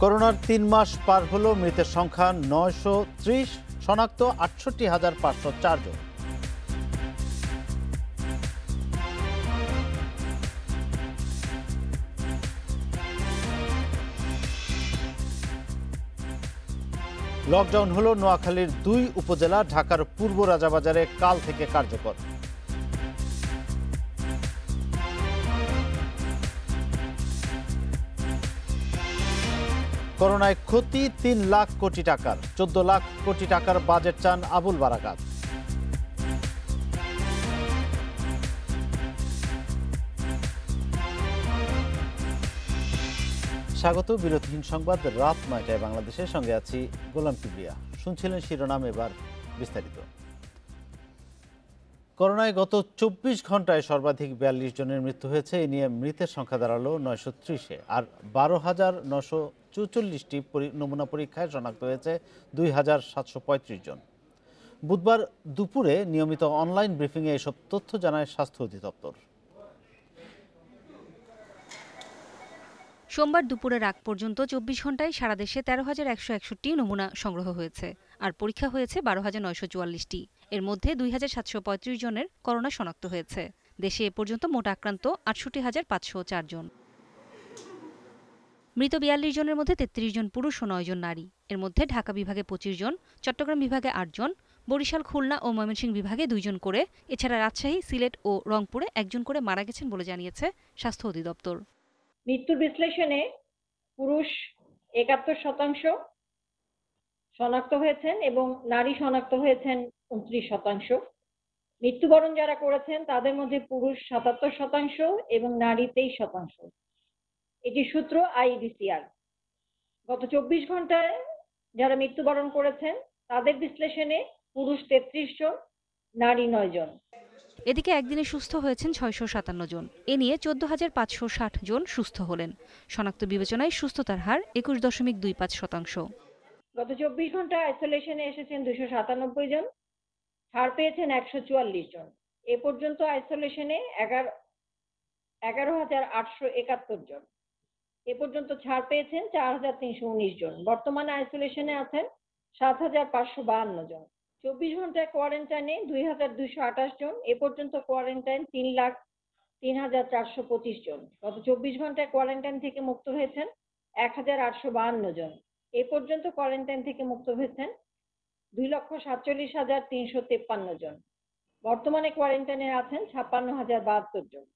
করোনার ৩ মাস পার হলো, মৃতের সংখ্যা ৯৩০, শনাক্ত ৬৮,৫০৪ জন। লকডাউন হলো নোয়াখালীর ২ উপজেলা, ঢাকার পূর্ব রাজাবাজারে কাল থেকে কার্যকর। করোনায় ক্ষতি ৩ লাখ কোটি টাকার, ১৪ লাখ কোটি টাকার বাজেট চান আবুল বারাকাত। স্বাগত, বিরতিহীন সংবাদ রাত ৯টায় বাংলাদেশের সঙ্গে আছি গোলাম কিবরিয়া। শুনছিলেন শিরোনাম, এবার বিস্তারিত। করোনায় গত ২৪ ঘন্টায় সর্বাধিক ৪২ জনের মৃত্যু হয়েছে। এ নিয়ে মৃতের সংখ্যা দাঁড়ালো ৯৩০-এ। আর ১২,৯৪৪টি নমুনা পরীক্ষায় শনাক্ত হয়েছে ২,৭৩৫ জন। বুধবার দুপুরে নিয়মিত অনলাইন ব্রিফিংয়ে এসব তথ্য জানায় স্বাস্থ্য অধিদপ্তর। সোমবার দুপুরের আগ পর্যন্ত ২৪ ঘন্টায় সারা দেশে ১৩,১৬১টি নমুনা সংগ্রহ হয়েছে, আর পরীক্ষা হয়েছে ১২,৯৪৪টি। এর মধ্যে ২,৭৩৫ জনের করোনা শনাক্ত হয়েছে। দেশে এ পর্যন্ত মোট আক্রান্ত ৬৮,৫০৪ জন। মৃত ৪২ জনের মধ্যে ৩৩ জন পুরুষ ও ৯ জন নারী। এর মধ্যে ঢাকা বিভাগে ২৫ জন, চট্টগ্রাম বিভাগে ৮ জন, বরিশাল, খুলনা ও ময়মনসিংহ বিভাগে ২ জন করে, এছাড়া রাজশাহী, সিলেট ও রংপুরে ১ জন করে মারা গেছেন বলে জানিয়েছে স্বাস্থ্য অধিদপ্তর। মৃত্যুর বিশ্লেষণে পুরুষ ৭১% শনাক্ত হয়েছেন এবং নারী শনাক্ত হয়েছেন ২৯%। মৃত্যুবরণ যারা করেছেন তাদের মধ্যে পুরুষ ৭৭% এবং নারী ২৩%। এটি সূত্র আইইডিসিআর। গত ২৪ ঘন্টায় যারা মৃত্যুবরণ করেছেন তাদের বিশ্লেষণে পুরুষ ৩৩ জন, নারী ৯ জন। এদিকে একদিনে সুস্থ হয়েছেন ৬৫৭ জন। এ নিয়ে ১৪,৫৬০ জন সুস্থ হলেন। শনাক্ত বিবেচনায় সুস্থতার হার ২১.২৫%। গত ২৪ ঘন্টায় আইসোলেশনে এসেছেন ২৯৭ জন, ছাড় পেয়েছেন ১৪৪ জন। এ পর্যন্ত আইসোলেশনে ১১,৮৭১ জন। এ পর্যন্ত ছাড় পেয়েছেন ৪,৩১৯ জন। বর্তমানে আইসোলেশনে আছেন ৭,৫৫২ জন। ২৪ ঘন্টায় কোয়ারেন্টাইনে ২,২২৮ জন। এ পর্যন্ত কোয়ারেন্টাইন ৩,০৩,৪২৫ জন। গত ২৪ ঘন্টায় কোয়ারেন্টাইন থেকে মুক্ত হয়েছেন ১,৮৫২ জন। এ পর্যন্ত কোয়ারেন্টাইন থেকে মুক্ত হয়েছেন ২,৪৭,৩৫৩ জন। বর্তমানে কোয়ারেন্টাইনে আছেন ৫৬,০৭২ জন।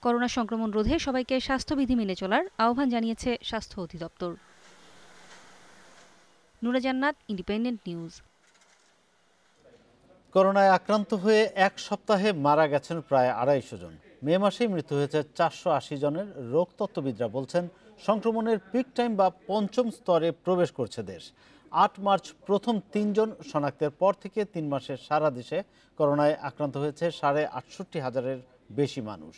করোনা সংক্রমণ রোধে সবাইকে স্বাস্থ্যবিধি মেনে চলার আহ্বান জানিয়েছে স্বাস্থ্য অধিদপ্তর। নুরা জান্নাত, ইন্ডিপেন্ডেন্ট নিউজ। করোনায় আক্রান্ত হয়ে ১ সপ্তাহে মারা গেছেন প্রায় ২৫০ জন। মে মাসেই মৃত্যু হয়েছে ৪৮০ জনের। রোগতত্ত্ববিদরা বলছেন, সংক্রমণের পিক টাইম বা পঞ্চম স্তরে প্রবেশ করছে দেশ। ৮ মার্চ প্রথম ৩ জন শনাক্তের পর থেকে ৩ মাসে সারা দেশে করোনায় আক্রান্ত হয়েছে ৬৮,০০০-এর বেশি মানুষ।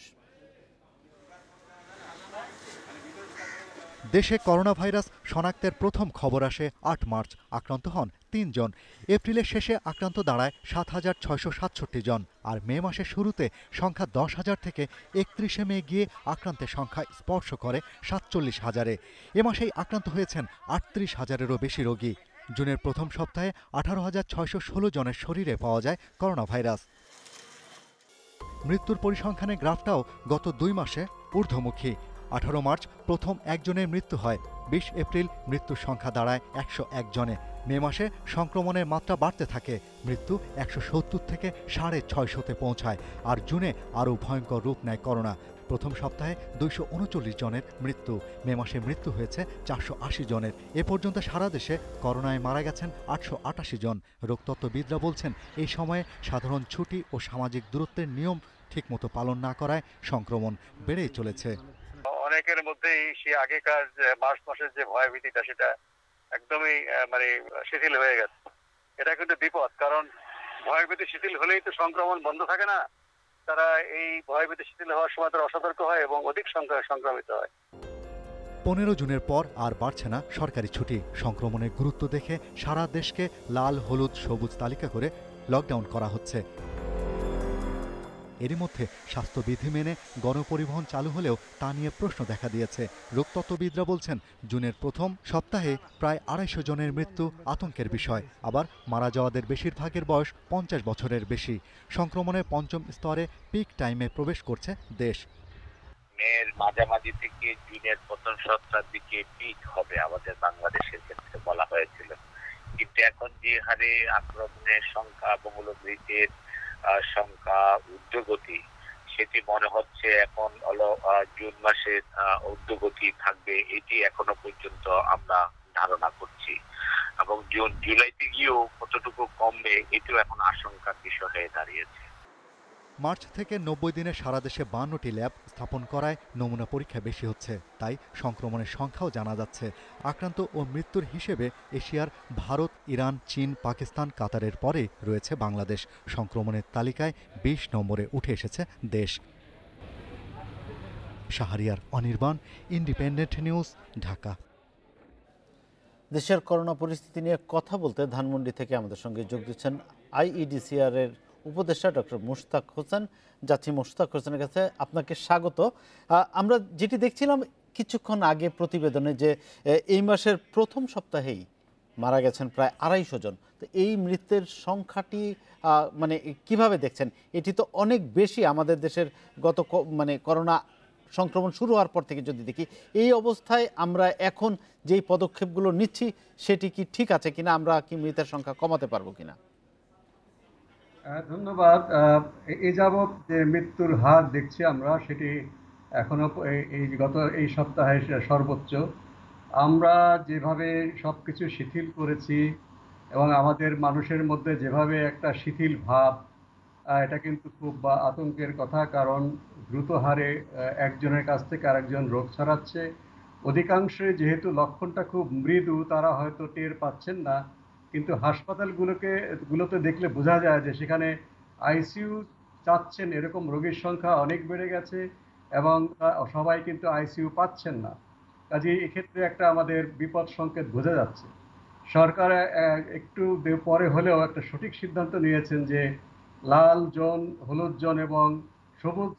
দেশে করোনা ভাইরাস শনাক্তের প্রথম খবর আসে ৮ মার্চ। আক্রান্ত হন ৩ জন। এপ্রিলের শেষে আক্রান্ত দাঁড়ায় ৭,৬৬৭ জন। আর মে মাসের শুরুতে সংখ্যা ১০,০০০ থেকে ৩১শে মে গিয়ে আক্রান্তের সংখ্যা স্পর্শ করে ৪৭,০০০-এ। এ মাসেই আক্রান্ত হয়েছেন ৩৮,০০০-এরও বেশি রোগী। জুনের প্রথম সপ্তাহে ১৮,৬১৬ জনের শরীরে পাওয়া যায় করোনা ভাইরাস। মৃত্যুর পরিসংখ্যানের গ্রাফটাও গত ২ মাসে ঊর্ধ্বমুখী। ১৮ মার্চ প্রথম একজনের মৃত্যু হয়। ২০ এপ্রিল মৃত্যুর সংখ্যা দাঁড়ায় ১০১ জনে। মে মাসে সংক্রমণের মাত্রা বাড়তে থাকে। মৃত্যু ১৭০ থেকে ৬৫০-তে পৌঁছায়। আর জুনে আরও ভয়ঙ্কর রূপ নেয় করোনা। প্রথম সপ্তাহে ২৩৯ জনের মৃত্যু। মে মাসে মৃত্যু হয়েছে ৪৮০ জনের। এ পর্যন্ত সারা দেশে করোনায় মারা গেছেন ৮৮৮ জন। রোগতত্ত্ববিদরা বলছেন, এই সময়ে সাধারণ ছুটি ও সামাজিক দূরত্বের নিয়ম ঠিকমতো পালন না করায় সংক্রমণ বেড়েই চলেছে। অনেকের মধ্যেই সে আগেকার মার্চ মাসের যে ভয়ভীতিটা সেটা একদমই শিথিল হয়ে গেছে। এটা কিন্তু বিপদ, কারণ ভয়ভীতি শিথিল হলেই তো সংক্রমণ বন্ধ থাকে না। তারা এই ভয়ভীতি শিথিল হওয়ার সময় তারা অসতর্ক হয় এবং অধিক সংখ্যায় সংক্রমিত হয়। ১৫ জুনের পর আর বাড়ছে না সরকারি ছুটি। সংক্রমণের গুরুত্ব দেখে সারা দেশকে লাল, হলুদ, সবুজ তালিকা করে লকডাউন করা হচ্ছে। এরই মধ্যে স্বাস্থ্যবিধি মেনে গণপরিবহন চালু হলেও তা নিয়ে প্রশ্ন দেখা দিয়েছে। রোগতত্ত্ববিদরা বলছেন, জুনের প্রথম সপ্তাহে প্রায় 250 জনের মৃত্যু আতঙ্কের বিষয়। আবার মারা যাওয়াদের বেশিরভাগের বয়স 50 বছরের বেশি। সংক্রমণের পঞ্চম স্তরে পিক টাইমে প্রবেশ করছে দেশ। মের মাঝামাঝি থেকে জুনের প্রথম সপ্তাহের দিকে পিক হবে আমাদের বাংলাদেশের ক্ষেত্রে বলা হয়েছিল, কিন্তু এখন যে হারে আক্রমণের সংখ্যা এবং মৃতের সংখ্যা ঊর্ধ্বগতি, সেটি মনে হচ্ছে এখন হলো জুন মাসের ঊর্ধ্বগতি থাকবে, এটি এখনো পর্যন্ত আমরা ধারণা করছি। এবং জুলাইতে গিয়েও কতটুকু কমবে এটিও এখন আশঙ্কার বিষয় হয়ে দাঁড়িয়েছে। মার্চ থেকে 90 দিনে সারা দেশে 52টি ল্যাব স্থাপন করায় নমুনা পরীক্ষা বেশি হচ্ছে, তাই সংক্রমণের সংখ্যাও জানা যাচ্ছে। আক্রান্ত ও মৃত্যুর হিসেবে এশিয়ার ভারত, ইরান, চীন, পাকিস্তান, কাতারের পরে রয়েছে বাংলাদেশ। সংক্রমণের তালিকায় 20 নম্বরে উঠে এসেছে দেশ। Shahriar Anirban, independent news, Dhaka. দেশের করোনা পরিস্থিতি নিয়ে কথা বলতে ধানমন্ডি থেকে আমাদের সঙ্গে যোগ দিচ্ছেন আইইডিসিআর এর উপদেষ্টা ডক্টর মুশতাক হোসেন। যাচ্ছি মুশতাক হোসেনের কাছে, আপনাকে স্বাগত। আমরা যেটি দেখছিলাম কিছুক্ষণ আগে প্রতিবেদনে, যে এই মাসের প্রথম সপ্তাহেই মারা গেছেন প্রায় 250 জন। তো এই মৃত্যুর সংখ্যাটি মানে কিভাবে দেখছেন? এটি তো অনেক বেশি আমাদের দেশের গত মানে করোনা সংক্রমণ শুরু হওয়ার পর থেকে যদি দেখি। এই অবস্থায় আমরা এখন যেই পদক্ষেপগুলো নিচ্ছি সেটি কি ঠিক আছে কিনা, আমরা কি মৃতের সংখ্যা কমাতে পারবো কিনা? ধন্যবাদ। এই যাবৎ যে মৃত্যুর হার দেখছি আমরা, সেটি এখনো গত এই সপ্তাহে সর্বোচ্চ। আমরা যেভাবে সবকিছু শিথিল করেছি এবং আমাদের মানুষের মধ্যে যেভাবে একটা শিথিল ভাব, এটা কিন্তু খুব আতঙ্কের কথা। কারণ দ্রুত হারে একজনের কাছ থেকে আরেকজন রোগ ছড়াচ্ছে। অধিকাংশই যেহেতু লক্ষণটা খুব মৃদু, তারা হয়তো টের পাচ্ছেন না, কিন্তু হাসপাতালগুলোতে দেখলে বোঝা যায় যে সেখানে আইসিইউ চাচ্ছেন এরকম রোগীর সংখ্যা অনেক বেড়ে গেছে এবং সবাই কিন্তু আইসিইউ পাচ্ছেন না। কাজেই এক্ষেত্রে একটা আমাদের বিপদ সংকেত বোঝা যাচ্ছে। সরকার একটু পরে হলেও একটা সঠিক সিদ্ধান্ত নিয়েছেন যে লাল জোন, হলুদ জোন এবং সবুজ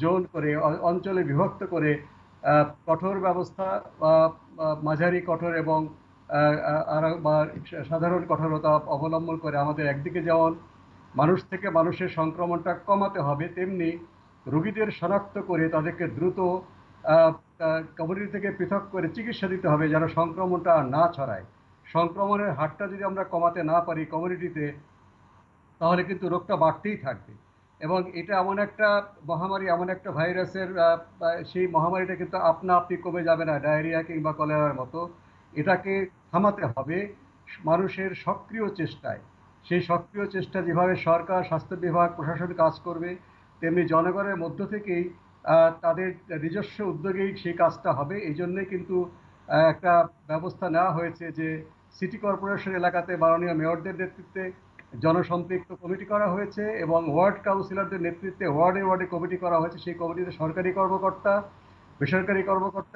জোন করে অঞ্চলে বিভক্ত করে কঠোর ব্যবস্থা, মাঝারি কঠোর এবং সাধারণ কঠোরতা অবলম্বন করে আমাদের একদিকে যেমন মানুষ থেকে মানুষের সংক্রমণটা কমাতে হবে, তেমনি রোগীদের শনাক্ত করে তাদেরকে দ্রুত কমিউনিটি থেকে পৃথক করে চিকিৎসা দিতে হবে যেন সংক্রমণটা আর না ছড়ায়। সংক্রমণের হারটা যদি আমরা কমাতে না পারি কমিউনিটিতে, তাহলে কিন্তু রোগটা বাড়তেই থাকবে। এবং এটা এমন একটা মহামারী, এমন একটা ভাইরাসের, সেই মহামারীটা কিন্তু আপনা আপনি কমে যাবে না, ডায়রিয়া কিংবা কলেরার মতো। এটাকে থামাতে হবে মানুষের সক্রিয় চেষ্টায়। সেই সক্রিয় চেষ্টা যেভাবে সরকার, স্বাস্থ্য বিভাগ, প্রশাসন কাজ করবে, তেমনি জনগণের মধ্য থেকেই তাদের নিজস্ব উদ্যোগেই সেই কাজটা হবে। এই জন্যই কিন্তু একটা ব্যবস্থা নেওয়া হয়েছে যে সিটি কর্পোরেশন এলাকাতে মাননীয় মেয়রদের নেতৃত্বে জনসম্পৃক্ত কমিটি করা হয়েছে এবং ওয়ার্ড কাউন্সিলরদের নেতৃত্বে ওয়ার্ডে ওয়ার্ডে কমিটি করা হয়েছে। সেই কমিটিতে সরকারি কর্মকর্তা,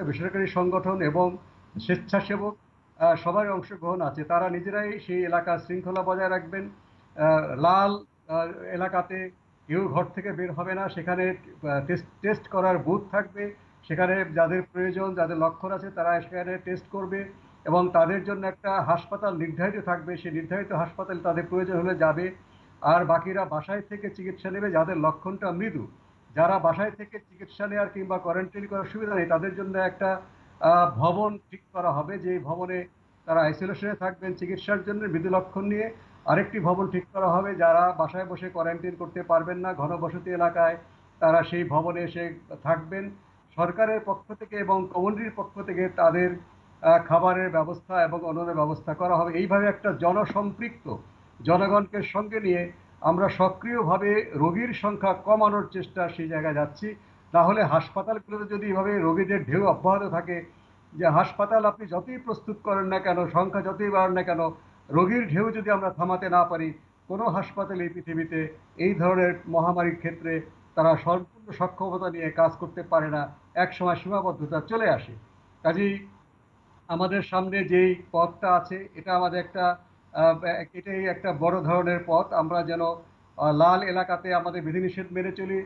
বেসরকারি সংগঠন এবং স্বেচ্ছাসেবক সবারই অংশগ্রহণ আছে। তারা নিজেরাই সেই এলাকার শৃঙ্খলা বজায় রাখবেন। লাল এলাকাতে কেউ ঘর থেকে বের হবে না, সেখানে টেস্ট করার বুথ থাকবে, সেখানে যাদের প্রয়োজন, যাদের লক্ষণ আছে তারা সেখানে টেস্ট করবে এবং তাদের জন্য একটা হাসপাতাল নির্ধারিত থাকবে, সেই নির্ধারিত হাসপাতালে তাদের প্রয়োজন হলে যাবে। আর বাকিরা বাসায় থেকে চিকিৎসা নেবে যাদের লক্ষণটা মৃদু। যারা বাসায় থেকে চিকিৎসা নেওয়ার কিংবা কোয়ারেন্টাইন করার সুবিধা নেই, তাদের জন্য একটা ভবন ঠিক করা হবে, যে ভবনে তারা আইসোলেশনে থাকবেন চিকিৎসার জন্য মৃদু লক্ষণ নিয়ে। আরেকটি ভবন ঠিক করা হবে, যারা বাসায় বসে কোয়ারেন্টাইন করতে পারবেন না, ঘনবসতি এলাকায়, তারা সেই ভবনে এসে থাকবেন। সরকারের পক্ষ থেকে এবং কমিউনিটির পক্ষ থেকে তাদের খাবারের ব্যবস্থা এবং অন্যান্য ব্যবস্থা করা হবে। এইভাবে একটা জনসম্পৃক্ত, জনগণকে সঙ্গে নিয়ে আমরা সক্রিয়ভাবে রোগীর সংখ্যা কমানোর চেষ্টা সেই জায়গায় যাচ্ছি। তাহলে হাসপাতালগুলোতে যদি এভাবে রোগীদের ঢেউ অব্যাহত থাকে, যে হাসপাতাল আপনি যতই প্রস্তুত করেন না কেন, সংখ্যা যতই বাড়ান না কেন, রোগীর ঢেউ যদি আমরা থামাতে না পারি, কোনো হাসপাতাল এই পৃথিবীতে এই ধরনের মহামারীর ক্ষেত্রে তারা সম্পূর্ণ সক্ষমতা নিয়ে কাজ করতে পারে না, একসময় সীমাবদ্ধতা চলে আসে। কাজেই আমাদের সামনে যেই পথটা আছে, এটা আমাদের এটাই একটা বড় ধরনের পথ। আমরা যেন লাল এলাকাতে আমাদের বিধিনিষেধ মেনে চলি,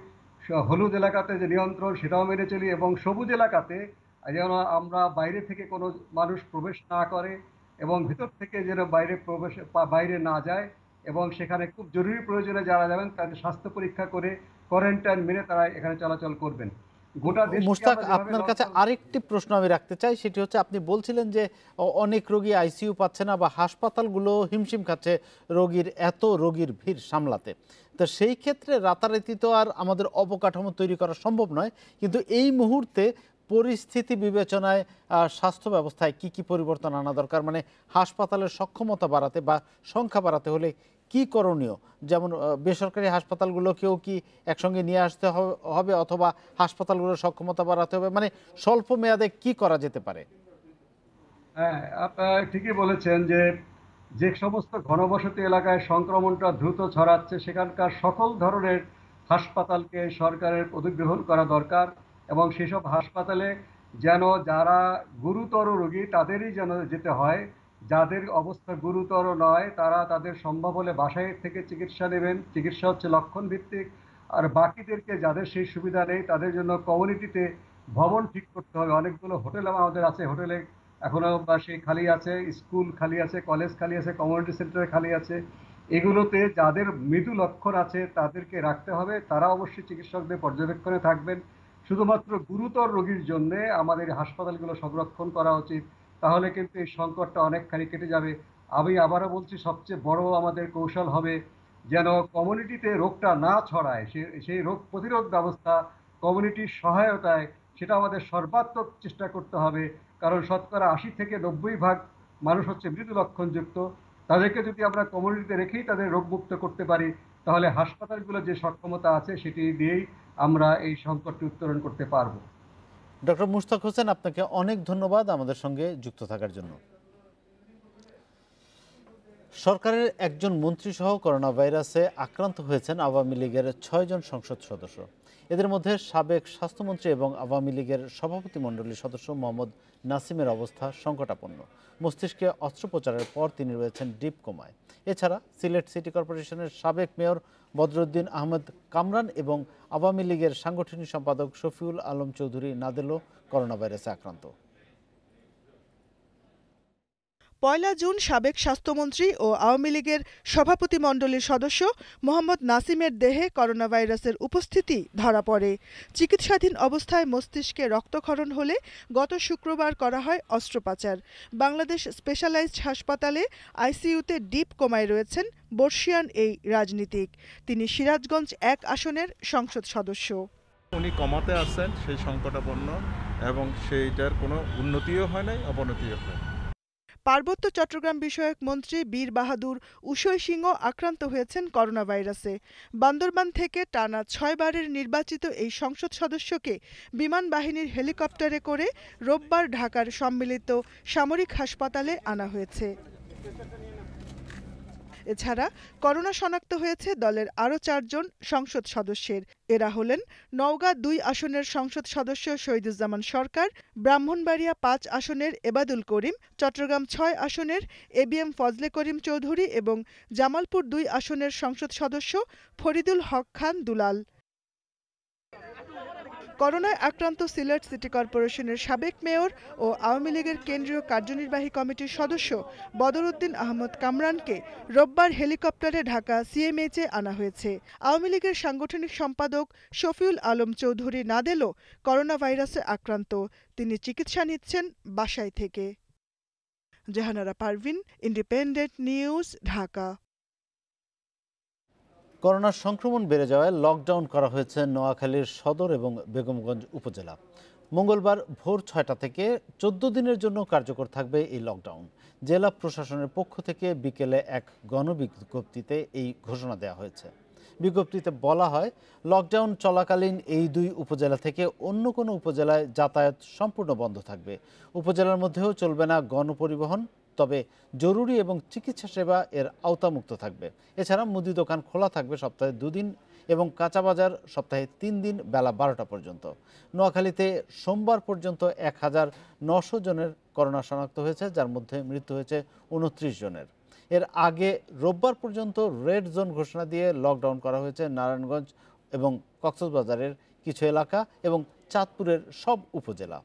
হলুদ এলাকাতে যে নিয়ন্ত্রণ সেটাও মেনে চলি, এবং সবুজ এলাকাতে যেন আমরা বাইরে থেকে কোনো মানুষ প্রবেশ না করে এবং ভিতর থেকে যেন বাইরে না যায়, এবং সেখানে খুব জরুরি প্রয়োজনে যারা যাবেন তাদের স্বাস্থ্য পরীক্ষা করে কোয়ারেন্টাইন মেনে তারা এখানে চলাচল করবেন। গোটা দেশ মুশতাক, আপনার কাছে আরেকটি প্রশ্ন আমি রাখতে চাই, সেটি হচ্ছে আপনি বলছিলেন যে অনেক রোগী আইসিইউ পাচ্ছে না বা হাসপাতালগুলো হিমশিম খাচ্ছে এত রোগীর ভিড় সামলাতে। তো সেই ক্ষেত্রে রাতারাতি তো আর আমাদের অবকাঠামো তৈরি করা সম্ভব নয়, কিন্তু এই মুহূর্তে পরিস্থিতি বিবেচনায় স্বাস্থ্য ব্যবস্থায় কি কি পরিবর্তন আনা দরকার, মানে হাসপাতালের সক্ষমতা বাড়াতে বা সংখ্যা বাড়াতে হলে কি করণীয়? যেমন বেসরকারি হাসপাতালগুলোকেও কি একসঙ্গে নিয়ে আসতে হবে, অথবা হাসপাতালগুলোর সক্ষমতা বাড়াতে হবে, মানে স্বল্প মেয়াদে কি করা যেতে পারে? হ্যাঁ, আপনারা ঠিকই বলেছেন যে যে সমস্ত ঘনবসতি এলাকায় সংক্রমণটা দ্রুত ছড়াচ্ছে সেখানকার সকল ধরনের হাসপাতালকে সরকারের অধিগ্রহণ করা দরকার, এবং সেসব হাসপাতালে যেন যারা গুরুতর রোগী তাদেরই যেন যেতে হয়, যাদের অবস্থা গুরুতর নয় তারা তাদের সম্ভব হলে বাসায় থেকে চিকিৎসা নেবেন। চিকিৎসা হচ্ছে লক্ষণ ভিত্তিক, আর বাকিদেরকে যাদের সেই সুবিধা নেই তাদের জন্য কমিউনিটিতে ভবন ঠিক করতে হবে। অনেকগুলো হোটেল আমাদের আছে, হোটেলে এখনো বা সেই খালি আছে, স্কুল খালি আছে, কলেজ খালি আছে, কমিউনিটি সেন্টারে খালি আছে। এগুলোতে যাদের মৃদু লক্ষণ আছে তাদেরকে রাখতে হবে, তারা অবশ্যই চিকিৎসকদের পর্যবেক্ষণে থাকবেন। শুধুমাত্র গুরুতর রোগীর জন্য আমাদের হাসপাতালগুলো সংরক্ষণ করা উচিত, তাহলে কিন্তু এই সংকটটা অনেকখানি কেটে যাবে। আমি আবারও বলছি, সবচেয়ে বড় আমাদের কৌশল হবে যেন কমিউনিটিতে রোগটা না ছড়ায়, সেই রোগ প্রতিরোধ ব্যবস্থা কমিউনিটির সহায়তায় সেটা আমাদের সর্বাত্মক চেষ্টা করতে হবে। কারণ শতকরা ৮০ থেকে ৯০% মানুষ হচ্ছে মৃদু লক্ষণযুক্ত, তাদেরকে যদি আমরা কমিউনিটিতে রেখেই তাদের রোগমুক্ত করতে পারি তাহলে হাসপাতালগুলোর যে সক্ষমতা আছে সেটি দিয়েই আমরা এই সংকটটি উত্তরণ করতে পারবো। ডক্টর মুশতাক হোসেন, আপনাকে অনেক ধন্যবাদ আমাদের সঙ্গে যুক্ত থাকার জন্য। সরকারের একজন মন্ত্রী সহ করোনা ভাইরাসে আক্রান্ত হয়েছেন আওয়ামী লীগের ৬ জন সংসদ সদস্য। এদের মধ্যে সাবেক স্বাস্থ্যমন্ত্রী এবং আওয়ামী লীগের সভাপতিমণ্ডলীর সদস্য মোহাম্মদ নাসিমের অবস্থা সংকটাপন্ন। মস্তিষ্কে অস্ত্রোপচারের পর তিনি রয়েছেন ডিপ কোমায়। এছাড়া সিলেট সিটি কর্পোরেশনের সাবেক মেয়র বদরুদ্দিন আহমেদ কামরান এবং আওয়ামী লীগের সাংগঠনিক সম্পাদক শফিউল আলম চৌধুরী নাদেলও করোনা ভাইরাসে আক্রান্ত। ১ জুন সাবেক স্বাস্থ্যমন্ত্রী ও আওয়ামী লীগের সভাপতিমণ্ডলীর সদস্য মোহাম্মদ নাসিমের দেহে করোনা ভাইরাসের উপস্থিতি ধরা পড়ে। চিকিৎসাধীন অবস্থায় মস্তিষ্কে রক্তক্ষরণ হলে গত শুক্রবার করা হয় অস্ত্রোপচার। বাংলাদেশ স্পেশালাইজড হাসপাতালে আইসিইউতে ডিপ কোমায় রয়েছেন বর্ষিয়ান এই রাজনীতিক। তিনি সিরাজগঞ্জ ১ আসনের সংসদ সদস্য। উনি কমাতে আছেন, সেই সংকটাপন্ন, এবং সেইটার কোনো উন্নতিও হয় নাই, অবনতিও হয়। পার্বত্য চট্টগ্রাম বিষয়ক মন্ত্রী বীর বাহাদুর উষৈ সিংহ আক্রান্ত হয়েছেন করোনা ভাইরাসে। বান্দরবান থেকে টানা ৬ বারের নির্বাচিত এই সংসদ সদস্যকে বিমান বাহিনীর হেলিকপ্টারে করে রোববার ঢাকার সম্মিলিত সামরিক হাসপাতালে আনা হয়েছে। এছাড়া করোনা শনাক্ত হয়েছে দলের আরও ৪ জন সংসদ সদস্যের। এরা হলেন নওগাঁ ২ আসনের সংসদ সদস্য শহীদুজ্জামান সরকার, ব্রাহ্মণবাড়িয়া ৫ আসনের এবাদুল করিম, চট্টগ্রাম ৬ আসনের এবিএম ফজলে করিম চৌধুরী এবং জামালপুর ২ আসনের সংসদ সদস্য ফরিদুল হক খান দুলাল। করোনায় আক্রান্ত সিলেট সিটি কর্পোরেশনের সাবেক মেয়র ও আওয়ামী লীগের কেন্দ্রীয় কার্যনির্বাহী কমিটির সদস্য বদরুদ্দিন আহমদ কামরানকে রোববার হেলিকপ্টারে ঢাকা সিএমএইচে আনা হয়েছে। আওয়ামী লীগের সাংগঠনিক সম্পাদক শফিউল আলম চৌধুরী নাদেলও করোনা ভাইরাসে আক্রান্ত। তিনি চিকিৎসা নিচ্ছেন বাসায় থেকে। Jahanara Parvin, Independent news, Dhaka. করোনার সংক্রমণ বেড়ে যাওয়ায় লকডাউন করা হয়েছে নোয়াখালীর সদর এবং বেগমগঞ্জ উপজেলা। মঙ্গলবার ভোর ৬টা থেকে ১৪ দিনের জন্য কার্যকর থাকবে এই লকডাউন। জেলা প্রশাসনের পক্ষ থেকে বিকেলে এক গণবিজ্ঞপ্তিতে এই ঘোষণা দেওয়া হয়েছে। বিজ্ঞপ্তিতে বলা হয়, লকডাউন চলাকালীন এই ২ উপজেলা থেকে অন্য কোনো উপজেলায় যাতায়াত সম্পূর্ণ বন্ধ থাকবে। উপজেলার মধ্যেও চলবে না গণপরিবহন, তবে জরুরি এবং চিকিৎসা সেবা এর আওতামুক্ত থাকবে। এছাড়া মুদি দোকান খোলা থাকবে সপ্তাহে ২ দিন এবং কাঁচা বাজার সপ্তাহে ৩ দিন বেলা ১২টা পর্যন্ত। নোয়াখালীতে সোমবার পর্যন্ত ১,৯০০ জনের করোনা শনাক্ত হয়েছে, যার মধ্যে মৃত্যু হয়েছে ২৯ জনের। এর আগে রোববার পর্যন্ত রেড জোন ঘোষণা দিয়ে লকডাউন করা হয়েছে নারায়ণগঞ্জ এবং কক্সবাজারের কিছু এলাকা এবং চাঁদপুরের সব উপজেলা।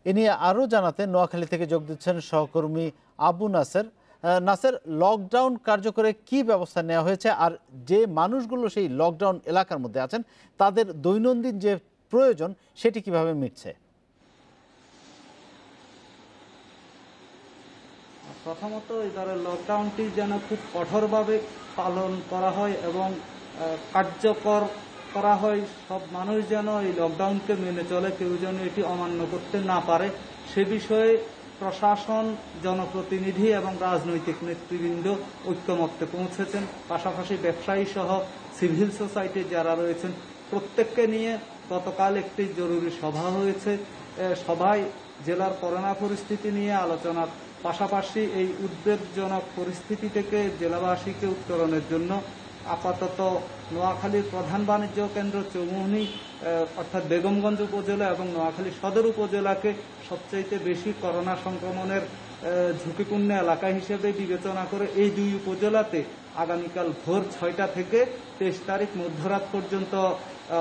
এ নিয়ে আরও জানাতে নোয়াখালী থেকে যোগ দিচ্ছেন সহকর্মী আবু নাসের। নাসের, লকডাউন কার্যকরে কি ব্যবস্থা নেওয়া হয়েছে আর যে মানুষগুলো সেই লকডাউন এলাকার মধ্যে আছেন তাদের দৈনন্দিন যে প্রয়োজন সেটি কিভাবে মিটছে? প্রথমত এবারে লকডাউনটি যেন খুব কঠোরভাবে পালন করা হয় এবং কার্যকর করা হয়। সব মানুষ যেন এই লকডাউনকে মেনে চলে, কেউ যেন এটি অমান্য করতে না পারে সে বিষয়ে প্রশাসন, জনপ্রতিনিধি এবং রাজনৈতিক নেতৃবৃন্দ ঐক্যমত্যে পৌঁছেছেন। পাশাপাশি ব্যবসায়ী সহ সিভিল সোসাইটির যারা রয়েছেন প্রত্যেককে নিয়ে গতকাল একটি জরুরি সভা হয়েছে। সভায় জেলার করোনা পরিস্থিতি নিয়ে আলোচনার পাশাপাশি এই উদ্বেগজনক পরিস্থিতি থেকে জেলাবাসীকে উত্তরণের জন্য আপাতত নোয়াখালীর প্রধান বাণিজ্য কেন্দ্র চৌমুহনী অর্থাৎ বেগমগঞ্জ উপজেলা এবং নোয়াখালী সদর উপজেলাকে সবচাইতে বেশি করোনা সংক্রমণের ঝুঁকিপূর্ণ এলাকা হিসেবে বিবেচনা করে এই দুই উপজেলাতে আগামীকাল ভোর 6টা থেকে 23 তারিখ মধ্যরাত পর্যন্ত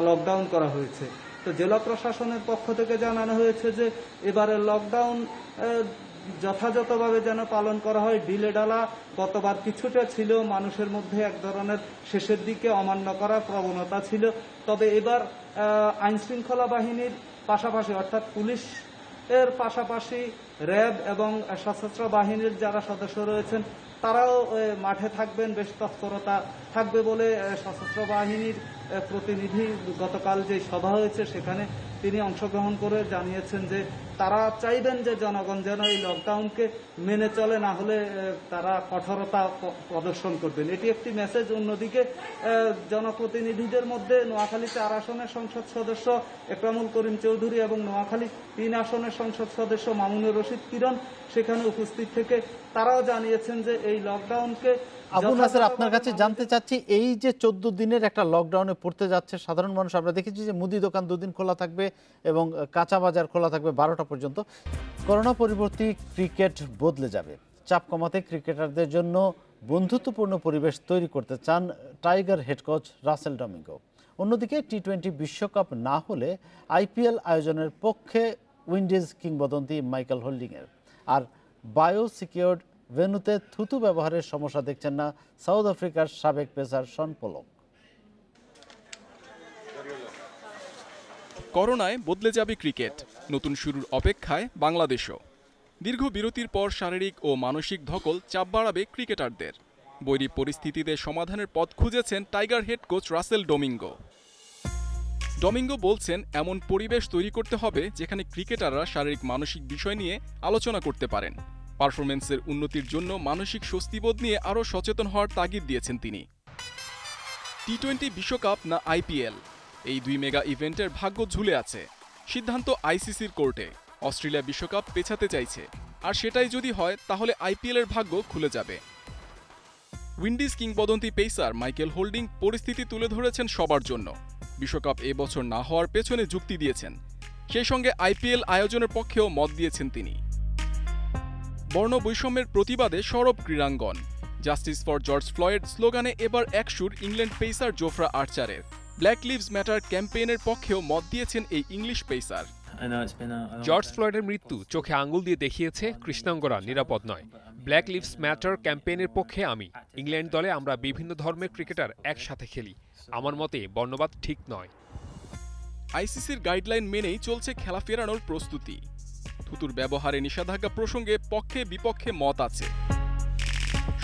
লকডাউন করা হয়েছে। তো জেলা প্রশাসনের পক্ষ থেকে জানানো হয়েছে যে এবারে লকডাউন যথাযথভাবে যেন পালন করা হয়। ঢিলেঢালা গতবার কিছুটা ছিল, মানুষের মধ্যে এক ধরনের শেষের দিকে অমান্য করার প্রবণতা ছিল। তবে এবার আইন শৃঙ্খলা বাহিনীর পাশাপাশি অর্থাৎ পুলিশের পাশাপাশি র্যাব এবং সশস্ত্র বাহিনীর যারা সদস্য রয়েছেন তারাও মাঠে থাকবেন, বেশ তৎপরতা থাকবে বলে সশস্ত্র বাহিনীর প্রতিনিধি গতকাল যে সভা হয়েছে সেখানে তিনি অংশগ্রহণ করে জানিয়েছেন যে তারা চাইবেন যে জনগণ যেন এই লকডাউনকে মেনে চলে, না হলে তারা কঠোরতা প্রদর্শন করবেন। এটি একটি মেসেজ। অন্যদিকে জনপ্রতিনিধিদের মধ্যে নোয়াখালী 4 আসনের সংসদ সদস্য একরামুল করিম চৌধুরী এবং নোয়াখালী 3 আসনের সংসদ সদস্য মামুনুর রশিদ কিরণ সেখানে উপস্থিত থেকে তারাও জানিয়েছেন যে এই লকডাউনকে। আবু নাসের, আপনার কাছে জানতে চাচ্ছি, এই যে 14 দিনের একটা লকডাউনে পড়তে যাচ্ছে সাধারণ মানুষ, আমরা দেখেছি যে মুদি দোকান 2 দিন খোলা থাকবে এবং কাঁচা বাজার খোলা থাকবে 12টা পর্যন্ত। করোনা পরবর্তী ক্রিকেট বদলে যাবে। চাপ কমাতে ক্রিকেটারদের জন্য বন্ধুত্বপূর্ণ পরিবেশ তৈরি করতে চান tiger head coach Russell Domingo. অন্যদিকে টি-20 বিশ্বকাপ না হলে আইপিএল আয়োজনের পক্ষে উইন্ডিজ কিংবদন্তি মাইকেল হোল্ডিংয়ের। আর বায়োসিকিউরড ভেন্যুতে থুতু ব্যবহারের সমস্যা দেখছেন না সাউথ আফ্রিকার সাবেক পেসার শন পোলক। করোনায় বদলে যাবে ক্রিকেট, নতুন শুরুর অপেক্ষায় বাংলাদেশও। দীর্ঘ বিরতির পর শারীরিক ও মানসিক ধকল চাপ বাড়াবে ক্রিকেটারদের। বৈরী পরিস্থিতিতে সমাধানের পথ খুঁজেছেন tiger head coach Russell Domingo. Domingo বলছেন, এমন পরিবেশ তৈরি করতে হবে যেখানে ক্রিকেটাররা শারীরিক মানসিক বিষয় নিয়ে আলোচনা করতে পারেন। পারফরমেন্সের উন্নতির জন্য মানসিক স্বস্তিবোধ নিয়ে আরও সচেতন হওয়ার তাগিদ দিয়েছেন তিনি। টি-20 বিশ্বকাপ না আইপিএল, এই 2 মেগা ইভেন্টের ভাগ্য ঝুলে আছে। সিদ্ধান্ত আইসিসির কোর্টে। অস্ট্রেলিয়া বিশ্বকাপ পেছাতে চাইছে, আর সেটাই যদি হয় তাহলে আইপিএলের ভাগ্য খুলে যাবে। উইন্ডিজ কিংবদন্তি পেসার মাইকেল হোল্ডিং পরিস্থিতি তুলে ধরেছেন সবার জন্য। বিশ্বকাপ এবছর না হওয়ার পেছনে যুক্তি দিয়েছেন, সেই সঙ্গে আইপিএল আয়োজনের পক্ষেও মত দিয়েছেন তিনি। বর্ণ বৈষম্যের প্রতিবাদে সরব ক্রীড়াঙ্গন। জাস্টিস ফর জর্জ ফ্লয়েড স্লোগানে এবার একসুর ইংল্যান্ড পেসার জোফরা আর্চারের। ব্ল্যাক লিভস ম্যাটার ক্যাম্পেইনের পক্ষেও মত দিয়েছেন এই ইংলিশ পেসার। জর্জ ফ্লয়েডের মৃত্যু চোখে আঙুল দিয়ে দেখিয়েছে কৃষ্ণাঙ্গরা নিরাপদ নয়। ব্ল্যাক লিভস ম্যাটার ক্যাম্পেইনের পক্ষে আমি। ইংল্যান্ড দলে আমরা বিভিন্ন ধর্মের ক্রিকেটার একসাথে খেলি। আমার মতে বর্ণবাদ ঠিক নয়। আইসিসির গাইডলাইন মেনেই চলছে খেলা ফেরানোর প্রস্তুতি। থুতুর ব্যবহারে নিষেধাজ্ঞা প্রসঙ্গে পক্ষে বিপক্ষে মত আছে।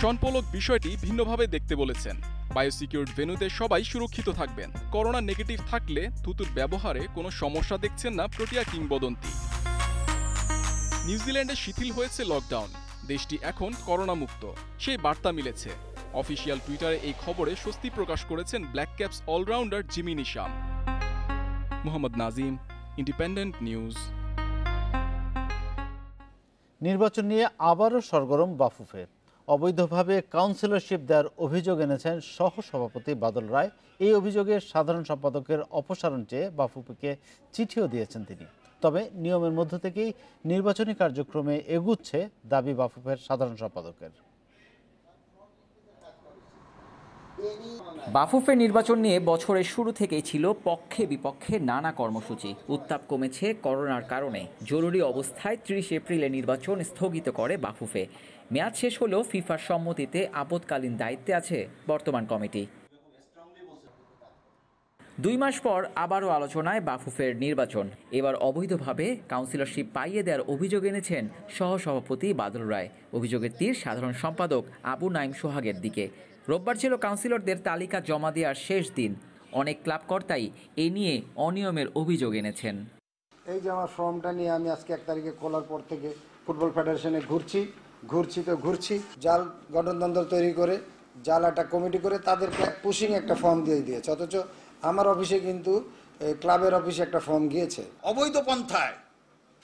শন পোলক বিষয়টি ভিন্নভাবে দেখতে বলেছেন। বায়োসিকিউরড ভেন্যুতে সবাই সুরক্ষিত থাকবেন। করোনা নেগেটিভ থাকলে থুতুর ব্যবহারে কোনো সমস্যা দেখছেন না প্রোটিয়া কিংবদন্তি। নিউজিল্যান্ডে শিথিল হয়েছে লকডাউন, দেশটি এখন করোনা মুক্ত, সেই বার্তা মিলেছে। অফিসিয়াল টুইটারে এই খবরে স্বস্তি প্রকাশ করেছেন Black Caps allrounder Jimmy Neesham. Mohammad Nazim, Independent News. নির্বাচন নিয়ে আবারও সরগরম বাফুফে। অবৈধভাবে কাউন্সিলরশিপ দেওয়ার অভিযোগ এনেছেন সহসভাপতি বাদল রায়। এই অভিযোগে সাধারণ সম্পাদকের অপসারণ চেয়ে বাফুফেকে চিঠিও দিয়েছেন তিনি। তবে নিয়মের মধ্য থেকেই নির্বাচনী কার্যক্রমে এগুচ্ছে দাবি বাফুফের সাধারণ সম্পাদকের। বাফুফের নির্বাচন নিয়ে বছরের শুরু থেকেই ছিল পক্ষে বিপক্ষে নানা কর্মসূচি। উত্তাপ কমেছে করোনার কারণে। জরুরি অবস্থায় 30 এপ্রিলে নির্বাচন স্থগিত করে বাফুফে। মেয়াদ শেষ হলেও ফিফার সম্মতিতে আপৎকালীন দায়িত্বে আছে বর্তমান কমিটি। 2 মাস পর আবারও আলোচনায় বাফুফের নির্বাচন। এবার অবৈধভাবে কাউন্সিলরশিপ পাইয়ে দেওয়ার অভিযোগ এনেছেন সহসভাপতি বাদল রায়। অভিযোগের তীর সাধারণ সম্পাদক আবু নাইম সোহাগের দিকে। রোববার ছিল কাউন্সিলরদের তালিকা জমা দেওয়ার শেষ দিন। অনেক ক্লাব কর্তাই এ নিয়ে অনিয়মের অভিযোগ এনেছেন। এই যে আমার ফর্মটা নিয়ে আমি আজকে 1 তারিখে খোলার পর থেকে ফুটবল ফেডারেশনে ঘুরছি জাল গঠনতন্ত্র তৈরি করে জাল একটা কমিটি করে তাদেরকে পুশিং একটা ফর্ম দিয়ে দিয়েছে, অথচ আমার অফিসে কিন্তু ক্লাবের অফিসে একটা ফর্ম গিয়েছে। অবৈধ পন্থায়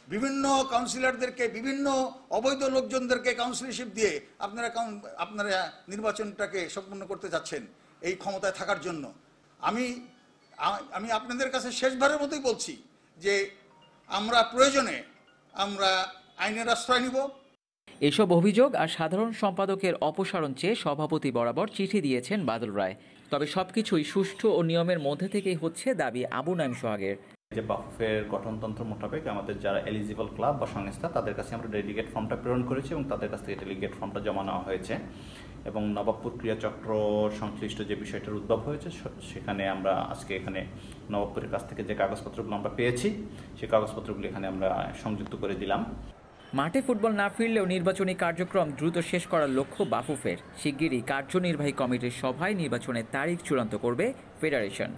বিভিন্ন কাউন্সিলরদেরকে, বিভিন্ন অবৈধ লোকজনদেরকে কাউন্সিলরশিপ দিয়ে আপনারা নির্বাচনটাকে সম্পন্ন করতে যাচ্ছেন এই ক্ষমতায় থাকার জন্য। আমি আপনাদের কাছে শেষবারের মতোই বলছি যে আমরা প্রয়োজনে আইনের আশ্রয় নিব। এসব অভিযোগ আর সাধারণ সম্পাদকের অপসারণ চেয়ে সভাপতি বরাবর চিঠি দিয়েছেন বাদল রায়। তবে সবকিছুই সুষ্ঠু ও নিয়মের মধ্যে থেকেই হচ্ছে দাবি আবু নাইম সোহাগের। যে বাফুফের গঠনতন্ত্র মোতাবেক আমাদের যারা এলিজিবল ক্লাব বা সংস্থা তাদের কাছে আমরা ডেলিগেট ফর্মটা প্রেরণ করেছি এবং তাদের কাছ থেকে ডেলিগেট ফর্মটা জমা নেওয়া হয়েছে এবং নবাবপুর ক্রিয়াচক্র সংশ্লিষ্ট যে বিষয়টার উদ্ভব হয়েছে সেখানে আমরা আজকে এখানে নবাবপুরের কাছ থেকে যে কাগজপত্রগুলো আমরা পেয়েছি সেই কাগজপত্রগুলো এখানে আমরা সংযুক্ত করে দিলাম। মাঠে ফুটবল না ফিরলেও নির্বাচনী কার্যক্রম দ্রুত শেষ করার লক্ষ্য বাফুফের। শিগগিরই কার্যনির্বাহী কমিটির সভায় নির্বাচনের তারিখ চূড়ান্ত করবে federation.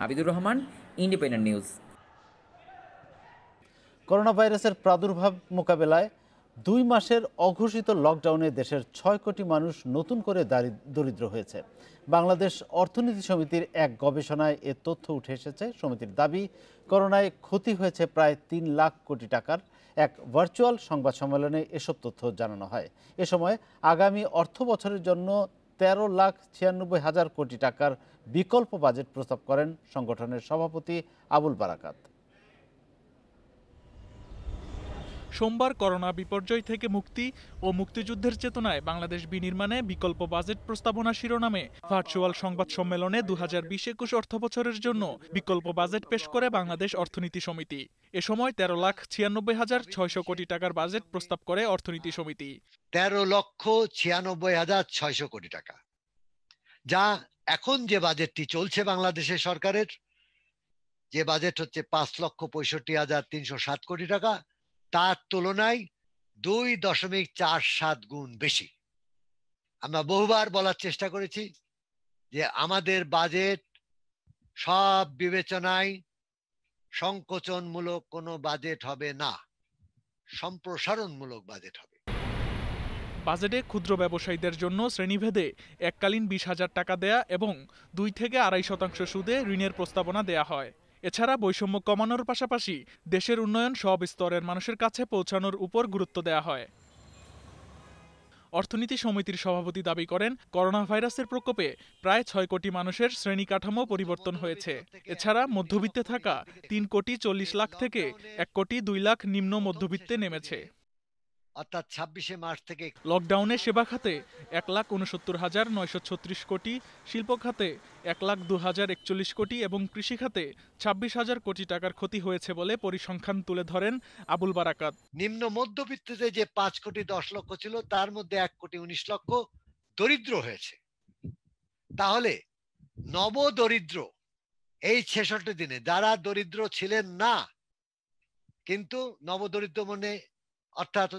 Abidur Rahman, independent news. Corona ভাইরাসের প্রাদুর্ভাব মোকাবেলায় 2 মাসের অঘোষিত লকডাউনে দেশের 6 কোটি মানুষ নতুন করে দরিদ্র হয়েছে। বাংলাদেশ অর্থনীতি সমিতির এক গবেষণায় এ তথ্য উঠে এসেছে। সমিতির দাবি, করোনায় ক্ষতি হয়েছে প্রায় 3 লাখ কোটি টাকার। এক ভার্চুয়াল সংবাদ সম্মেলনে এসব তথ্য জানানো হয়। এ সময় আগামী অর্থ বছরের জন্য 13,96,000 কোটি টাকার বিকল্প বাজেট প্রস্তাব করেন সংগঠনের সভাপতি আবুল বারাকাত। সোমবার করোনা বিপর্যয় থেকে মুক্তি ও মুক্তিযুদ্ধের চেতনায় বাংলাদেশ বিনির্মাণে বিকল্প বাজেট প্রস্তাবনা শিরোনামে ভার্চুয়াল সংবাদ সম্মেলনে 2020-21 অর্থবছরের জন্য বিকল্প বাজেট পেশ করে বাংলাদেশ অর্থনীতি সমিতি। এ সময় 13,96,600 কোটি টাকার বাজেট প্রস্তাব করে অর্থনীতি সমিতি। 13,96,600 কোটি টাকা, যা এখন যে বাজেটটি চলছে বাংলাদেশের সরকারের, যে বাজেট হচ্ছে 5,65,307 কোটি টাকা, তার তুলনায় 2.47 গুণ বেশি। আমরা বহুবার বলার চেষ্টা করেছি যে আমাদের বাজেট সব বিবেচনায় সংকোচনমূলক কোনো বাজেট হবে না, সম্প্রসারণমূলক বাজেট হবে। বাজেটে ক্ষুদ্র ব্যবসায়ীদের জন্য শ্রেণীভেদে এককালীন 20,000 টাকা দেয়া এবং 2 থেকে 2.5% সুদে ঋণের প্রস্তাবনা দেয়া হয়। এছাড়া বৈষম্য কমানোর পাশাপাশি দেশের উন্নয়ন সব স্তরের মানুষের কাছে পৌঁছানোর উপর গুরুত্ব দেয়া হয়। অর্থনীতি সমিতির সভাপতি দাবি করেন, করোনা ভাইরাসের প্রকোপে প্রায় 6 কোটি মানুষের শ্রেণী কাঠামো পরিবর্তন হয়েছে। এছাড়া মধ্যবিত্তে থাকা 3,40 লাখ থেকে 1,02 লাখ নিম্ন মধ্যবিত্তে নেমেছে। অর্থাৎ 26 মার্চ থেকে লকডাউনে সেবা খাতে 1,69,936 কোটি, শিল্প খাতে 1,02,041 কোটি এবং কৃষি খাতে 26,000 কোটি টাকার ক্ষতি হয়েছে বলে পরিসংখ্যান তুলে ধরেন আবুল বারাকাত। নিম্ন মধ্যবিত্ততে যে 5 কোটি 10 লক্ষ ছিল তার মধ্যে 1 কোটি 19 লক্ষ দরিদ্র হয়েছে। তাহলে নবদরিদ্র এই 66 দিনে যারা দরিদ্র ছিলেন না কিন্তু নবদরিদ্র মনে অর্থাৎ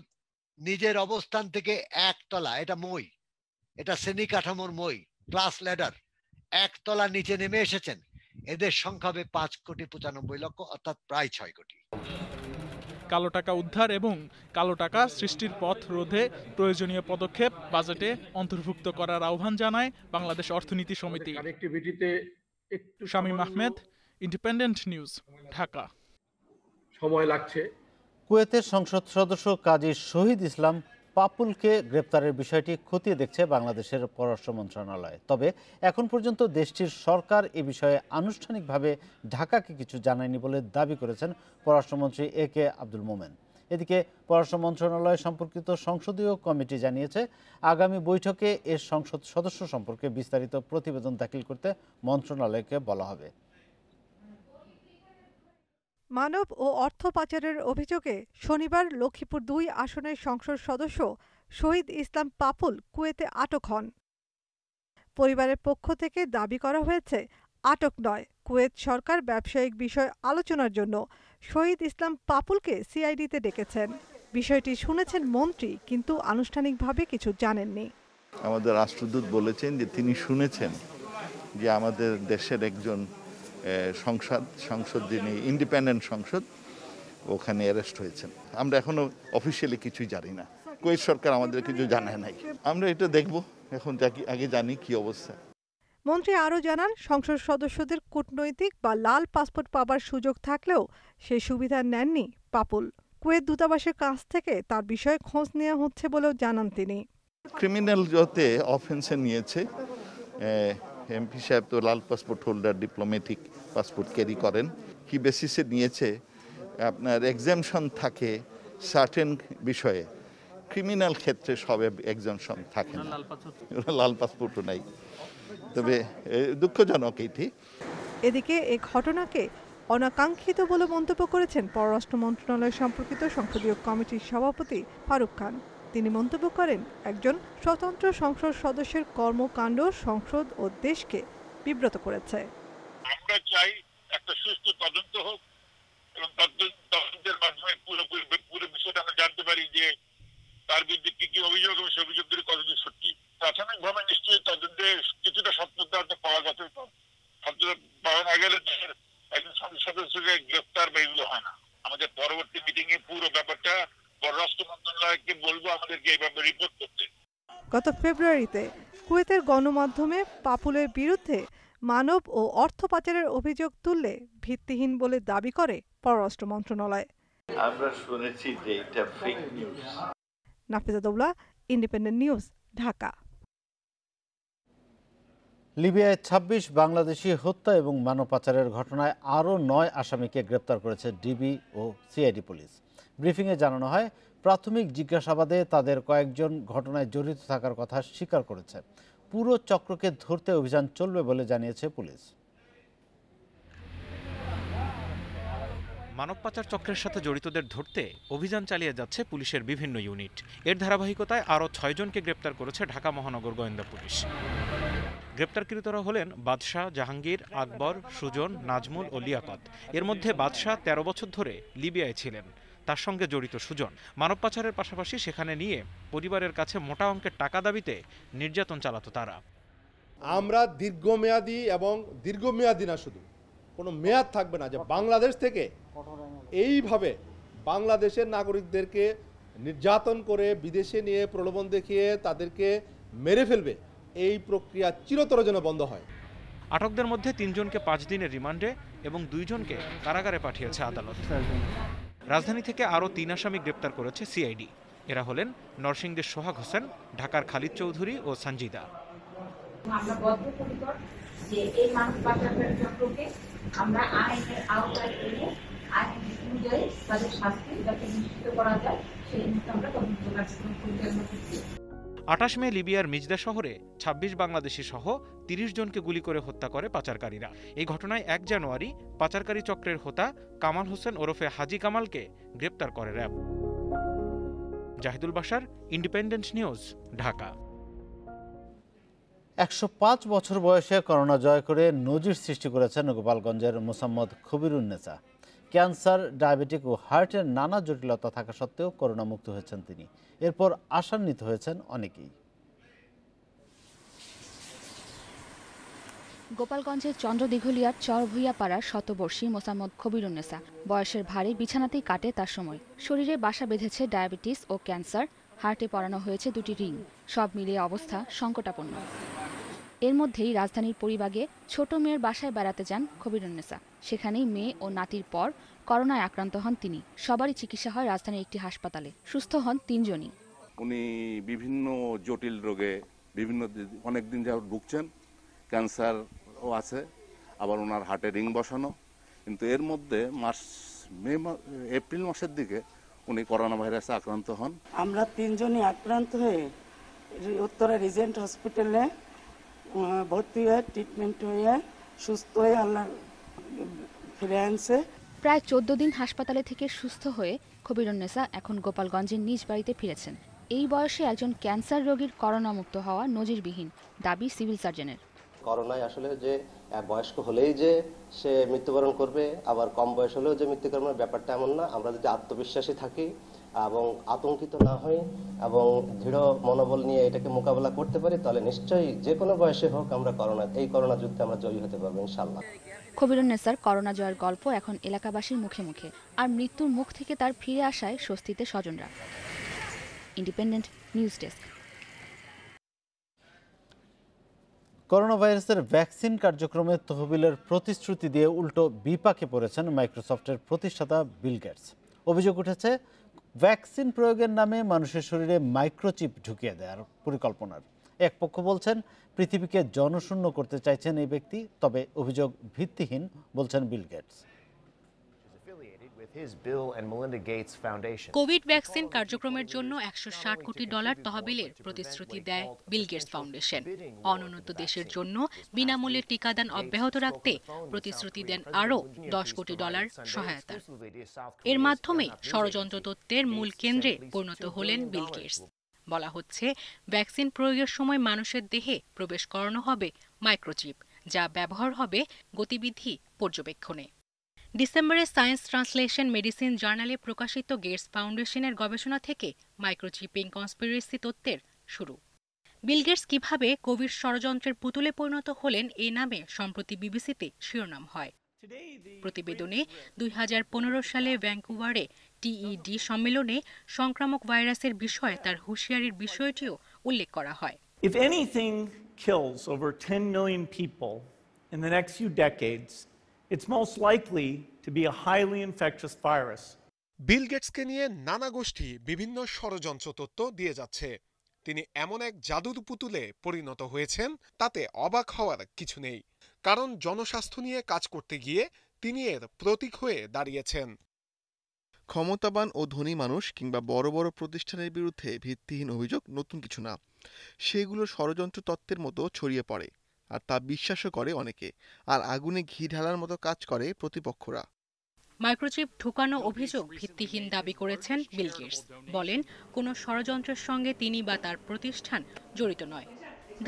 নিজের অবস্থান থেকে একতলা, এটা মই, এটা শ্রেণী কাঠামোর মই, ক্লাস ল্যাডার, একতলা নিচে নেমে এসেছেন, এদের সংখ্যা হবে 5,95,00,000 লক্ষ, অর্থাৎ প্রায় 6 কোটি। কালো টাকা উদ্ধার এবং কালো টাকা সৃষ্টির পথ রোধে প্রয়োজনীয় পদক্ষেপ বাজেটে অন্তর্ভুক্ত করার আহ্বান জানায় বাংলাদেশ অর্থনীতি সমিতি। Shamim Ahmed, independent news, Dhaka. সময় লাগছে। কুয়েতের সংসদ সদস্য কাজী শহীদ ইসলাম পাপুলকে গ্রেপ্তারের বিষয়টি খতিয়ে দেখছে বাংলাদেশের পররাষ্ট্র মন্ত্রণালয়। তবে এখন পর্যন্ত দেশটির সরকার এ বিষয়ে আনুষ্ঠানিকভাবে ঢাকাকে কিছু জানায়নি বলে দাবি করেছেন পররাষ্ট্রমন্ত্রী AK আব্দুল মোমেন। এদিকে পররাষ্ট্র মন্ত্রণালয় সম্পর্কিত সংসদীয় কমিটি জানিয়েছে, আগামী বৈঠকে এর সংসদ সদস্য সম্পর্কে বিস্তারিত প্রতিবেদন দাখিল করতে মন্ত্রণালয়কে বলা হবে। মানব ও অর্থ পাচারের অভিযোগে শনিবার লক্ষ্মীপুর ২ আসনের সংসদ সদস্য শহীদ ইসলাম পাপুল কুয়েতে আটক হন। পরিবারের পক্ষ থেকে দাবি করা হয়েছে, আটক নয়, কুয়েত সরকার ব্যবসায়িক বিষয় আলোচনার জন্য শহীদ ইসলাম পাপুলকে সিআইডিতে ডেকেছেন। বিষয়টি শুনেছেন মন্ত্রী, কিন্তু আনুষ্ঠানিকভাবে কিছু জানেননি। আমাদের রাষ্ট্রদূত বলেছেন যে তিনি শুনেছেন যে আমাদের দেশের একজন সংসদ যিনি ইন্ডিপেন্ডেন্ট সংসদ, ওখানে অ্যারেস্ট হয়েছেন। আমরা এখনো অফিসিয়ালি কিছুই জানি না, কুয়েত সরকার আমাদের কিছু জানায় নাই। আমরা এটা দেখব, এখন আগে জানি কি অবস্থা। মন্ত্রী আরও জানান, সংসদ সদস্যদের কূটনৈতিক বা লাল পাসপোর্ট পাবার সুযোগ থাকলেও সেই সুবিধা নেননি পাপুল। কুয়েত দূতাবাসের কাছ থেকে তার বিষয়ে খোঁজ নেওয়া হচ্ছে বলেও জানান তিনি। ক্রিমিনাল যতে অফেন্সে নিয়েছে, এমপি সাহেব তো লাল passport holder, diplomatic passport carry করেন, কি বেসিসে নিয়েছে, আপনার এক্সামশন থাকে সার্টেন বিষয়ে, ক্রিমিনাল ক্ষেত্রে সব এক্সামশন থাকে না, লাল পাসপোর্টও নাই। তবে দুঃখজনক এটি। এদিকে এই ঘটনাকে অনাকাঙ্ক্ষিত বলে মন্তব্য করেছেন পররাষ্ট্র মন্ত্রণালয় সম্পর্কিত সংসদীয় কমিটির সভাপতি ফারুক খান। তিনি মন্তব্য করেন, একজন স্বতন্ত্র সংসদ সদস্যের কর্মকাণ্ড সংসদ ও দেশকে বিব্রত করেছে। আমরা চাই একটা সুস্থ তদন্ত হোক এবং তদন্তের মাধ্যমে পুরো বিষয়টা আমরা জানতে পারি যে তার বিরুদ্ধে কি কি অভিযোগ এবং সেই অভিযোগগুলি কতদিন সত্যি। প্রাথমিকভাবে নিশ্চয়ই তদন্তে কিছুটা সত্যতা পাওয়া গেছে। সত্যতা পাওয়া না গেলে একজন সংসদ সদস্যকে গ্রেফতার বা এগুলো হয় না। আমাদের পরবর্তী মিটিং এ পুরো ব্যাপারটা পররাষ্ট্র মন্ত্রণালয়কে বলবো আমাদেরকে এইভাবে রিপোর্ট করতে। গত ফেব্রুয়ারিতে কুয়েতের গণমাধ্যমে পাপুলের বিরুদ্ধে মানব ও অর্থ পাচারের অভিযোগ তুললে ভিত্তিহীন বলে দাবি করে পররাষ্ট্র মন্ত্রণালয়। আমরা শুনেছি যে এটা fake news. Nafiza Doula, independent news, Dhaka. লিবিয়ায় ২৬ বাংলাদেশি হত্যা এবং মানব পাচারের ঘটনায় আরও ৯ আসামিকে গ্রেপ্তার করেছে ডিবি ও সিআইডি পুলিশ। ব্রিফিংয়ে জানানো হয়, প্রাথমিক জিজ্ঞাসাবাদে তাদের কয়েকজন ঘটনায় জড়িত থাকার কথা স্বীকার করেছে। পুরো চক্রকে ধরতে অভিযান চলবে বলে জানিয়েছে পুলিশ। মানব পাচার চক্রের সাথে জড়িতদের ধরতে অভিযান চালিয়ে যাচ্ছে পুলিশের বিভিন্ন ইউনিট। এর ধারাবাহিকতায় আরও ৬ জনকে গ্রেপ্তার করেছে ঢাকা মহানগর গোয়েন্দা পুলিশ। গ্রেপ্তারকৃতরা হলেন বাদশাহ, জাহাঙ্গীর, আকবর, সুজন, নাজমুল ও লিয়াকত। এর মধ্যে বাদশাহ ১৩ বছর ধরে লিবিয়ায় ছিলেন, তার সঙ্গে জড়িত সুজন। মানব পাচারের পাশাপাশি সেখানে নিয়ে পরিবারের কাছে মোটা অঙ্কের টাকা দাবিতে নির্যাতন চালাতো তারা। আমরা দীর্ঘমেয়াদী এবং দীর্ঘমেয়াদী না, শুধু কোনো মেয়াদ থাকবে না যে বাংলাদেশ থেকে এইভাবে বাংলাদেশের নাগরিকদেরকে নির্যাতন করে বিদেশে নিয়ে প্রলোভন দেখিয়ে তাদেরকে মেরে ফেলবে, এই প্রক্রিয়া চিরতর যেন বন্ধ হয়। আটকদের মধ্যে ৩ জনকে ৫ দিনের রিমান্ডে এবং ২ জনকে কারাগারে পাঠিয়েছে আদালত। রাজধানী থেকে আরও ৩ আসামি গ্রেপ্তার করেছে সিআইডি। এরা হলেন নরসিংদীর সোহাগ হোসেন, ঢাকার খালিদ চৌধুরী ও সঞ্জিদা। আমরা বদ্ধপরিকর যে এই মানব পাচারের চক্রকে আমরা আইনের আওতায় এনে আইন অনুযায়ী তাদের শাস্তি যাতে নিশ্চিত করা যায় সেই নিয়ে আমরা তদন্ত কার্যক্রম পরিচালনা করছি। ২৮ মে লিবিয়ার মিজদা শহরে ২৬ বাংলাদেশি সহ ৩০ জনকে গুলি করে হত্যা করে পাচারকারীরা। এই ঘটনায় ১ জানুয়ারি পাচারকারী চক্রের হোতা কামাল হোসেন ওরফে হাজি কামালকে গ্রেপ্তার করে RAB. Jahidul Bashar, Independent news, Dhaka. ১০৫ বছর বয়সে করোনা জয় করে নজির সৃষ্টি করেছেন গোপালগঞ্জের মোসাম্মদ খবিরুন্নেসা। ক্যান্সার, ডায়াবেটিক ও হার্টের নানা জটিলতা থাকা সত্ত্বেও করোনা মুক্ত হয়েছেন তিনি। এরপর আশান্বিত হয়েছেন অনেকেই। গোপালগঞ্জের চন্দ্রদিঘলিয়ার চরভুইয়াপাড়ার শতবর্ষী মোসাম্মদ খবিরুন্নেসা। বয়সের ভারে বিছানাতেই কাটে তার সময়। শরীরে বাসা বেঁধেছে ডায়াবেটিস ও ক্যান্সার, হার্টে পরানো হয়েছে 2টি রিং। সব মিলিয়ে অবস্থা সংকটাপন্ন। এর মধ্যেই রাজধানীর পরিবাগে ছোট মেয়ের বাসায় বেড়াতে যান খবিরুন্নেসা। সেখানেই মেয়ে ও নাতির পর করোনায় আক্রান্ত হন তিনি। সবারই চিকিৎসা হয় রাজধানীর একটি হাসপাতালে। সুস্থ হন 3 জনই। উনি বিভিন্ন জটিল রোগে অনেক দিন যাবত ভুগছেন, ক্যান্সারও আছে, আবার ওনার হার্টে রিং বসানো। কিন্তু এর মধ্যে এপ্রিল মাসের দিকে উনি করোনা ভাইরাসে আক্রান্ত হন। আমরা 3 জনই আক্রান্ত হয়ে উত্তরা রিজেন্ট হসপিটালে ভর্তি হয়ে ট্রিটমেন্ট হয়ে সুস্থ হয়ে আল্লাহ ফিরে আনছে। প্রায় 14 দিন হাসপাতালে থেকে সুস্থ হয়ে খবিরুন্নেসা এখন গোপালগঞ্জের নিজ বাড়িতে ফিরেছেন। এই বয়সে একজন ক্যান্সার রোগীর করোনা মুক্ত হওয়া নজিরবিহীন, দাবি সিভিল সার্জনের। করোনায় আসলে যে বয়স্ক হলেই যে সে মৃত্যুবরণ করবে, আবার কম বয়স হলেও যে মৃত্যুবরণের ব্যাপারটা এমন না। আমরা যদি আত্মবিশ্বাসী থাকি এবং আতঙ্কিত না হই এবং দৃঢ় মনোবল নিয়ে এটাকে মোকাবেলা করতে পারি, তাহলে নিশ্চয়ই যে কোনো বয়সে হোক আমরা এই করোনা যুদ্ধে আমরা জয়ী হতে পারবো ইনশাআল্লাহ। খবিরুন্নেসার করোনা জয়ের গল্প এখন এলাকাবাসীর মুখে মুখে, আর মৃত্যুর মুখ থেকে তার ফিরে আসায় স্বস্তিতে স্বজনরা। Independent news desk. করোনা ভাইরাসের ভ্যাকসিন কার্যক্রমে তহবিলের প্রতিশ্রুতি দিয়ে উল্টো বিপাকে পড়েছেন মাইক্রোসফটের প্রতিষ্ঠাতা বিল গেটস। অভিযোগ উঠেছে ভ্যাকসিন প্রয়োগের নামে মানুষের শরীরে মাইক্রোচিপ ঢুকিয়ে দেওয়ার পরিকল্পনার। এক পক্ষ বলছেন পৃথিবীকে জনশূন্য করতে চাইছেন এই ব্যক্তি, তবে অভিযোগ ভিত্তিহীন বলছেন বিল গেটস। কোভিড ভ্যাকসিন কার্যক্রমের জন্য $160 কোটি তহবিলের প্রতিশ্রুতি দেয় বিল গেটস ফাউন্ডেশন। অনুন্নত দেশের জন্য বিনামূল্যে টিকাদান অব্যাহত রাখতে প্রতিশ্রুতি দেন আরও $10 কোটি সহায়তা। এর মাধ্যমে ষড়যন্ত্র তত্ত্বের মূল কেন্দ্রে পরিণত হলেন বিল গেটস। বলা হচ্ছে ভ্যাকসিন প্রয়োগের সময় মানুষের দেহে প্রবেশ করানো হবে মাইক্রোচিপ, যা ব্যবহার হবে গতিবিধি পর্যবেক্ষণে। ডিসেম্বরে সায়েন্স ট্রান্সলেশন মেডিসিন জার্নালে প্রকাশিত গেটস ফাউন্ডেশনের গবেষণা থেকে মাইক্রোচিপিং কনস্পিরেসি তত্ত্বের শুরু। বিল গেটস কিভাবে কোভিড ষড়যন্ত্রের পুতুলে পরিণত হলেন এ নামে সম্প্রতি বিবিসিতে শিরোনাম হয়। প্রতিবেদনে 2015 সালে ভ্যাঙ্কুভারে টিইডি সম্মেলনে সংক্রামক ভাইরাসের বিষয়ে তার হুঁশিয়ারির বিষয়টিও উল্লেখ করা হয়। If anything kills over 10 million people in the next few decades, it's most likely to be a highly infectious virus. বিল গেটসকে নিয়ে নানা গোষ্ঠী বিভিন্ন ষড়যন্ত্র তত্ত্ব দিয়ে যাচ্ছে। তিনি এমন এক জাদুর পুতুলে পরিণত হয়েছেন, তাতে অবাক হওয়ার কিছু নেই, কারণ জনস্বাস্থ্য নিয়ে কাজ করতে গিয়ে তিনি এর প্রতীক হয়ে দাঁড়িয়েছেন। ক্ষমতাবান ও ধনী মানুষ কিংবা বড় বড় প্রতিষ্ঠানের বিরুদ্ধে ভিত্তিহীন অভিযোগ নতুন কিছু না, সেগুলো ষড়যন্ত্র তত্ত্বের মতো ছড়িয়ে পড়ে, আর তা বিশ্বাসও করে অনেকে, আর আগুনে ঘি ঢালার মতো কাজ করে প্রতিপক্ষরা। মাইক্রোচিপ ঢুকানো অভিযোগ ভিত্তিহীন দাবি করেছেন বিল গেটস। বলেন কোনো ষড়যন্ত্রের সঙ্গে তিনি বা তার প্রতিষ্ঠান জড়িত নয়।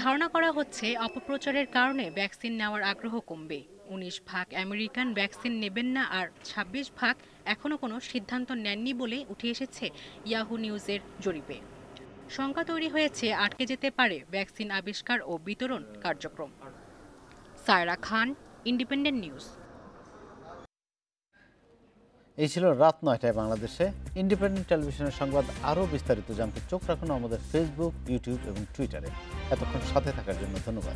ধারণা করা হচ্ছে অপপ্রচারের কারণে ভ্যাকসিন নেওয়ার আগ্রহ কমবে। 19% আমেরিকান ভ্যাকসিন নেবেন না, আর 26% এখনো কোনো সিদ্ধান্ত নেননি বলে উঠে এসেছে ইয়াহু নিউজের জরিপে। শঙ্কা তৈরি হয়েছে আটকে যেতে পারে ভ্যাকসিন আবিষ্কার ও বিতরণ কার্যক্রম। সায়রা খান, ইন্ডিপেন্ডেন্ট নিউজ। এই ছিল রাত 9টায় বাংলাদেশে। ইন্ডিপেন্ডেন্ট টেলিভিশনের সংবাদ আরও বিস্তারিত জানতে চোখ রাখুন আমাদের ফেসবুক, ইউটিউব এবং টুইটারে। এতক্ষণ সাথে থাকার জন্য ধন্যবাদ।